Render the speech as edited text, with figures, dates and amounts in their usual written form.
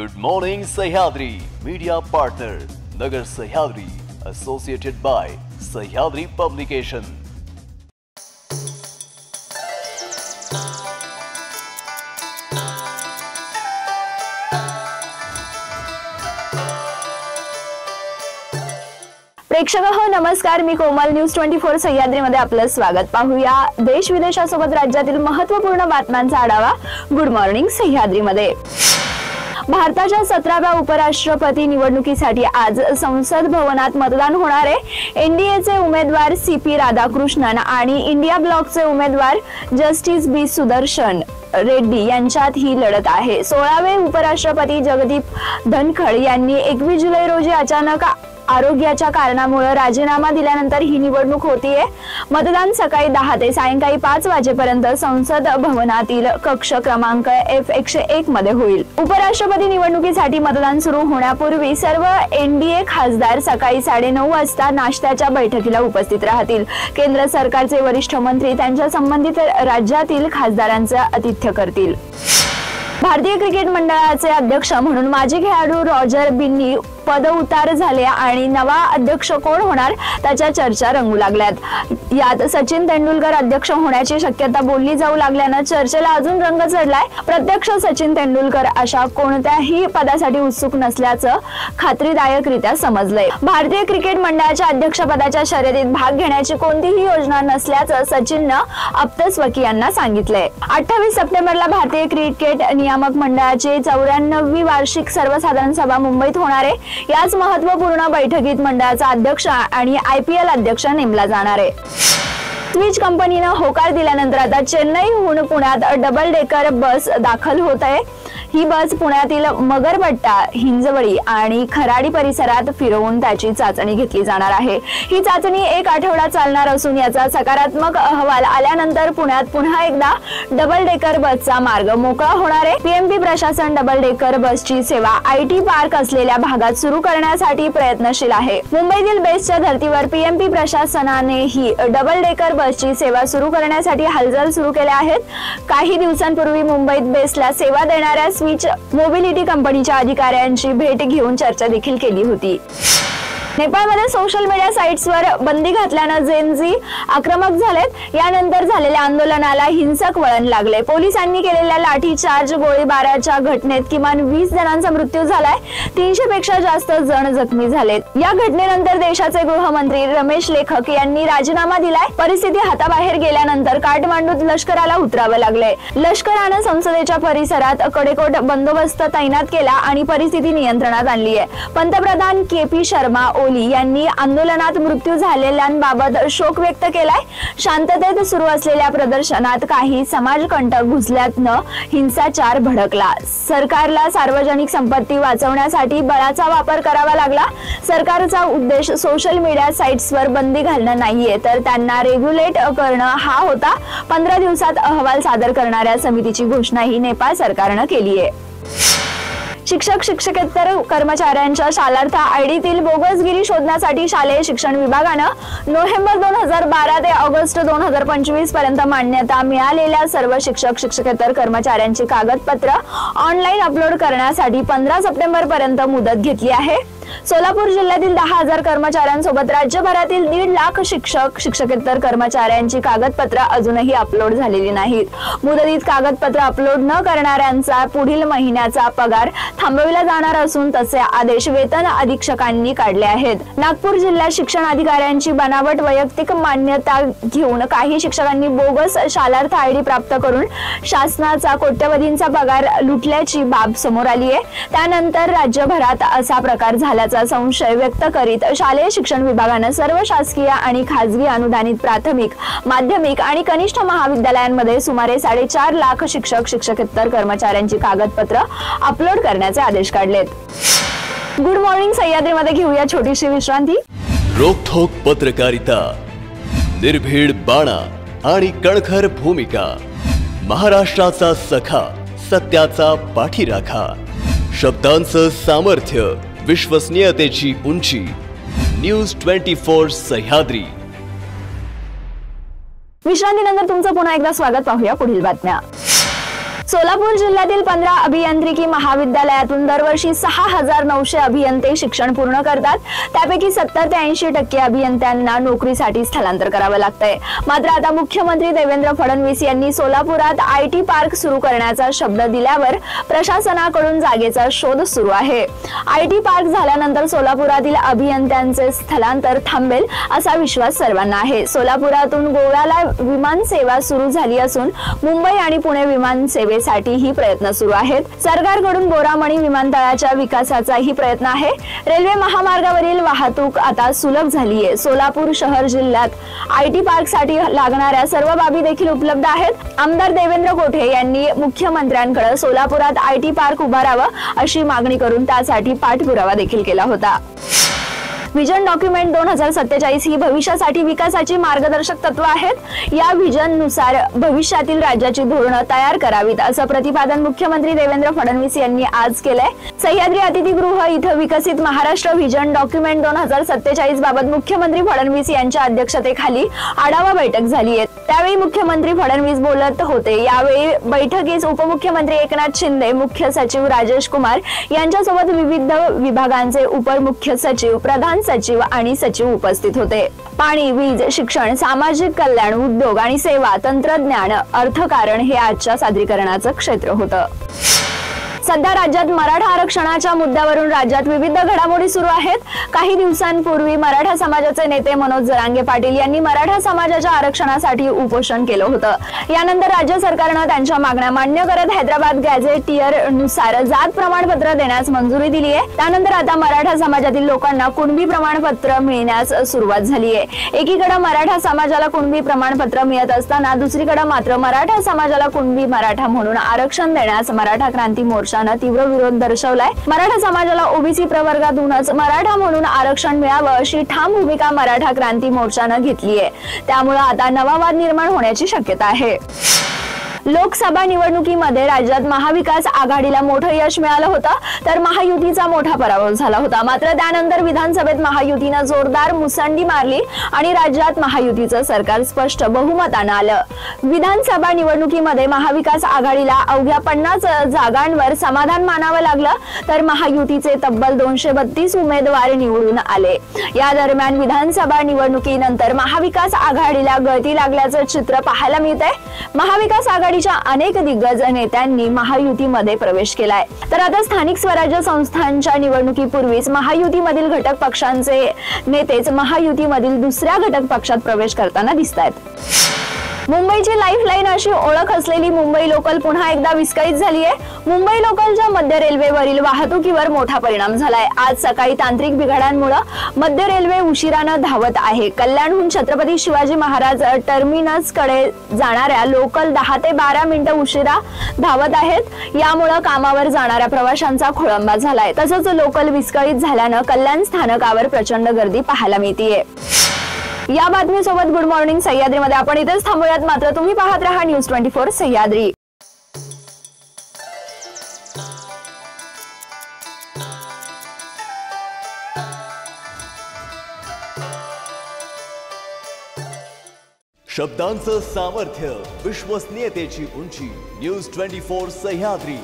Good morning Sahyadri media partner नगर Sahyadri associated bye Sahyadri publication. प्रेक्षक हो नमस्कार, मी कोमल न्यूज 24 सह्याद्री मध्ये आपलं स्वागत। पाहूया देश विदेशासोबत राज्यातील महत्त्वपूर्ण बातम्यांचा आढावा गुड मॉर्निंग सह्याद्री मध्ये। भारताच्या 17व्या उपराष्ट्रपती निवडणुकीसाठी आज संसद भवनात मतदान होणार आहे। एनडीएचे उमेदवार सीपी राधाकृष्णन आणि इंडिया ब्लॉकचे उमेदवार जस्टिस बी सुदर्शन रेड्डी यांच्यात ही लढत आहे। 16वे उपराष्ट्रपती जगदीप धनखड यांनी 21 जुलै रोजी अचानक आरोग्याच्या कारणामुळे राजीनामा दिल्यानंतर ही निवडणूक होतीये। मतदान सकाळी 10 ते सायंकाळी 5 वाजेपर्यंत संसद भवनातील कक्ष क्रमांक F101 मध्ये होईल। उपराष्ट्रपती निवडणुकीसाठी मतदान सुरू होण्यापूर्वी सर्व एनडीए खासदार सकाळी 9:30 वाजता नाश्त्याच्या बैठकीला उपस्थित राहतील। केंद्र सरकारचे वरिष्ठ मंत्री त्यांच्या संबंधित राज्यातील खासदारांचे आतिथ्य करतील। भारतीय क्रिकेट मंडळाचे अध्यक्ष म्हणून माजी खेळाडू रॉजर बिन्नी पदउतार झाले आणि नवा अध्यक्ष कोण होणार त्याच्या चर्चा रंगू लागल्यात। यात सचिन तेंडुलकर अध्यक्ष होण्याची शक्यता बोलली जाऊ लागल्याने चर्चेला अजून रंग चढलाय। प्रत्यक्ष सचिन तेंडुलकर अशा कोणत्याही पदासाठी उत्सुक नसल्याचं खात्रीदायकरित्या समजलंय। भारतीय क्रिकेट मंडळाच्या अध्यक्षपदाच्या शर्यतीत भाग घेण्याची कोणतीही योजना नसल्याचं सचिननं अपतस्वकीयांना सांगितलंय। 28 सप्टेंबरला भारतीय क्रिकेट नियामक मंडळाची 94वी वार्षिक सर्वसाधारण सभा मुंबईत होणार आहे। याच महत्त्वपूर्ण बैठकीत मंडळाचा अध्यक्ष आणि IPL अध्यक्ष नेमला जाणार आहे। स्विच कंपनीने होकार दिल्यानंतर आता चेन्नईहून पुण्यात डबल डेकर बस दाखल होत आहे। ही बस पुण्यातील मगरपट्टा, हिंजवडी आणि खराडी परिसरात फिरवून त्याची चाचणी घेतली जाणार आहे। ही चाचणी 1 आठवडा चालणार असून याचा सकारात्मक अहवाल आल्यानंतर पुण्यात पुन्हा एकदा डबल डेकर बसचा मार्ग मोकळा होणार आहे। पीएमपी प्रशासन डबल डेकर बसची सेवा IT पार्क असलेल्या भागात सुरू करण्यासाठी प्रयत्नशील आहे। मुंबईतील बेस्टच्या धर्तीवर पीएमपी प्रशासनाने ही डबल डेकर बसची सेवा सुरू करण्यासाठी हालचाल सुरू केल्या आहेत। काही दिवसांपूर्वी मुंबईत बेस्टला सेवा देणाऱ्या स्विच मोबिलिटी कंपनीच्या अधिकाऱ्यांची भेट घेऊन चर्चा देखील केली होती। नेपाळमध्ये सोशल मीडिया साइट्सवर बंदी घातल्याने जेन झी आक्रमक झालेत। यानंतर झालेल्या आंदोलनाला हिंसक वळण लागले। पोलिसांनी केलेल्या लाठीचार्ज गोळीबाराच्या घटनेत किमान 20 जणांचा मृत्यू झालाय। 300 पेक्षा जास्त जण जखमी झालेत। या घटनेनंतर देशाचे गृहमंत्री रमेश लेखक यांनी राजीनामा दिलाय। परिस्थिती हाताबाहेर गेल्यानंतर काठमांडूत लष्कराला उतरावं लागले। लष्कराने संसदेच्या परिसरात कडेकोट बंदोबस्त तैनात केला आणि परिस्थिती नियंत्रणात आणली आहे। पंतप्रधान KP शर्मा ओली यांनी आंदोलनात मृत्यू झालेल्यांबाबत शोक व्यक्त केलाय। शांततेत सुरू असलेल्या प्रदर्शनात काही समाजकंटक घुसल्यानं हिंसाचार भडकला। सरकारला सार्वजनिक संपत्ती वाचवण्यासाठी बळाचा वापर करावा लागला। सरकारचा उद्देश सोशल मीडिया साइट्सवर बंदी घालणं नाहीये तर त्यांना रेग्युलेट करणं हा होता। 15 दिवसात अहवाल सादर करणाऱ्या समितीची घोषणाही नेपाळ सरकारनं केली आहे। शिक्षक शिक्षकेतर कर्मचाऱ्यांच्या शालार्थ आयडीतील बोगसगिरी शोधण्यासाठी शालेय शिक्षण विभागानं नोव्हेंबर 2012 ते ऑगस्ट 2025 पर्यंत मान्यता मिळालेल्या सर्व शिक्षक शिक्षकेतर कर्मचाऱ्यांची कागदपत्र ऑनलाईन अपलोड करण्यासाठी 15 सप्टेंबर पर्यंत मुदत घेतली आहे। सोलापूर जिल्ह्यातील 10,000 कर्मचाऱ्यांसोबत राज्यभरातील 1.5 लाख शिक्षक शिक्षकेतर कर्मचाऱ्यांची कागदपत्र अजूनही अपलोड झालेली नाहीत। मुदतीत कागदपत्र अपलोड न करणाऱ्यांचा पुढील महिन्याचा पगार थांबविला जाणार असून तसे आदेश वेतन अधीक्षकांनी काढले आहेत। नागपूर जिल्ह्यात शिक्षण अधिकाऱ्यांची बनावट वैयक्तिक मान्यता घेऊन काही शिक्षकांनी बोगस शालार्थ आयडी प्राप्त करून शासनाचा कोट्यवधींचा पगार लुटल्याची बाब समोर आली आहे। त्यानंतर राज्यभरात असा प्रकार झाल्याचा संशय व्यक्त करीत शालेय शिक्षण विभागाने सर्व शासकीय आणि खासगी अनुदानित प्राथमिक, माध्यमिक आणि कनिष्ठ महाविद्यालयांमध्ये सुमारे 4.5 लाख शिक्षक शिक्षकेतर कर्मचाऱ्यांची कागदपत्र अपलोड करण्याचे आदेश काढलेत। गुड मॉर्निंग सह्याद्री मध्ये घेऊया छोटीशी विश्रांती। रोखोक पत्रकारिता, निर्भीड बाणा आणि कणखर भूमिका, महाराष्ट्राचा सखा, सत्याचा पाठीराखा, शब्दांचं सामर्थ्य, विश्वसनीयतेची उंची, न्यूज 24 सह्याद्री। विश्रांतीनंतर तुमचं पुन्हा एकदा स्वागत। पाहूया पुढील बातम्या। सोलापूर जिल्ह्यातील 15 अभियांत्रिकी महाविद्यालयातून दरवर्षी 6,900 अभियंते शिक्षण पूर्ण करतात। त्यापैकी 70 ते 80% अभियंत्यांना नोकरीसाठी स्थलांतर करावं लागतंय। मात्र आता मुख्यमंत्री देवेंद्र फडणवीस यांनी सोलापुरात IT पार्क सुरू करण्याचा शब्द दिल्यावर प्रशासनाकडून जागेचा शोध सुरू आहे। IT पार्क झाल्यानंतर सोलापुरातील अभियंत्यांचे स्थलांतर थांबेल असा विश्वास सर्वांना आहे। सोलापुरातून गोव्याला विमान सेवा सुरू झाली असून मुंबई आणि पुणे विमान सेवेसाठी ही प्रयत्न सुरू आहेत। सरकारकडून बोरामणी विमानतळाच्या विकासाचाही प्रयत्न आहे। रेल्वे महामार्गावरील वाहतूक आता सुलभ झाली आहे। सोलापूर शहर जिल्ह्यात IT पार्कसाठी लागणाऱ्या सर्व बाबी देखील उपलब्ध आहेत। आमदार देवेंद्र कोठे यांनी मुख्यमंत्र्यांकडे सोलापुरात IT पार्क उभारावा अशी मागणी करून त्यासाठी पाठपुरावा देखील केला होता। व्हिजन डॉक्युमेंट 2047 ही भविष्यासाठी विकासाची मार्गदर्शक तत्व आहेत। या व्हिजन नुसार भविष्यातील राज्याची धोरणं तयार करावीत असं प्रतिपादन मुख्यमंत्री देवेंद्र फडणवीस यांनी आज केलंय। सह्याद्री अतिथीगृह इथं विकसित महाराष्ट्र व्हिजन डॉक्युमेंट 2047 बाबत मुख्यमंत्री फडणवीस यांच्या अध्यक्षतेखाली आढावा बैठक झाली आहे। त्यावेळी मुख्यमंत्री फडणवीस बोलत होते। यावेळी बैठकीस उपमुख्यमंत्री एकनाथ शिंदे, मुख्य सचिव राजेश कुमार यांच्यासोबत विविध विभागांचे उपमुख्य सचिव, प्रधान सचिव आणि सचिव उपस्थित होते। पाणी, वीज, शिक्षण, सामाजिक कल्याण, उद्योग आणि सेवा, तंत्रज्ञान, अर्थकारण हे आजच्या सादरीकरणाचं क्षेत्र होतं। सध्या राज्यात मराठा आरक्षणाच्या मुद्द्यावरून राज्यात विविध घडामोडी सुरू आहेत। काही दिवसांपूर्वी मराठा समाजाचे नेते मनोज जरांगे पाटील यांनी मराठा समाजाच्या आरक्षणासाठी उपोषण केलं होतं। यानंतर राज्य सरकारने त्यांच्या मागण्या मान्य करत हैदराबाद गॅझेटियर नुसार जात प्रमाणपत्र देण्यास मंजुरी दिली आहे। त्यानंतर आता मराठा समाजातील लोकांना कुणबी प्रमाणपत्र मिळण्यास सुरुवात झाली आहे। एकीकडे मराठा समाजाला कुणबी प्रमाणपत्र मिळत असताना दुसरीकडे मात्र मराठा समाजाला कुणबी मराठा म्हणून आरक्षण देण्यास मराठा क्रांती मोर्चाने तीव्र विरोध दर्शवलाय। मराठा समाजाला ओबीसी प्रवर्गातूनच मराठा म्हणून आरक्षण मिळावं अशी ठाम भूमिका मराठा क्रांती मोर्चाने घेतली आहे। त्यामुळे आता नवा वाद निर्माण होण्याची शक्यता आहे। लोकसभा निवडणुकीमध्ये राज्यात महाविकास आघाडीला मोठं यश मिळालं होतं, तर महायुतीचा मोठा पराभव झाला होता। मात्र त्यानंतर विधानसभेत महायुतीने जोरदार मुसंडी मारली आणि राज्यात महायुतीचं सरकार स्पष्ट बहुमतानं आलं। विधानसभा निवडणुकीमध्ये महाविकास आघाडीला अवघ्या 50 जागांवर समाधान मानावं लागलं, तर महायुतीचे तब्बल 232 उमेदवार निवडून आले। या दरम्यान विधानसभा निवडणुकीनंतर महाविकास आघाडीला गळती लागल्याचं चित्र पाहायला मिळतंय। महाविकास आघाडीच्या अनेक दिग्गज नेत्यांनी महायुतीमध्ये प्रवेश केलाय, तर आता स्थानिक स्वराज्य संस्थांच्या निवडणुकीपूर्वीच महायुतीमधील घटक पक्षांचे नेतेच महायुतीमधील दुसऱ्या घटक पक्षात प्रवेश करताना दिसतायत। मुंबईची लाईफलाईन अशी ओळख असलेली मुंबई लोकल पुन्हा एकदा विस्कळीत झाली आहे। मुंबई लोकलच्या मध्य रेल्वेवरील वाहतुकीवर मोठा परिणाम झालाय। आज सकाळी तांत्रिक बिघाडांमुळे मध्य रेल्वे उशिरानं धावत आहे। कल्याणहून छत्रपती शिवाजी महाराज टर्मिनसकडे जाणाऱ्या लोकल 10 ते 12 मिनिटं उशिरा धावत आहेत। यामुळे कामावर जाणाऱ्या प्रवाशांचा खोळंबा झालाय। तसंच लोकल विस्कळीत झाल्यानं कल्याण स्थानकावर प्रचंड गर्दी पाहायला मिळतेय। या बातमीसोबत गुड मॉर्निंग सह्याद्रीमध्ये आपण इथेच थांबूयात। मात्र तुम्ही पाहत रहा न्यूज 24 सह्याद्री। शब्दांचं सामर्थ्य, विश्वसनीयतेची उंची, न्यूज 24 सह्याद्री।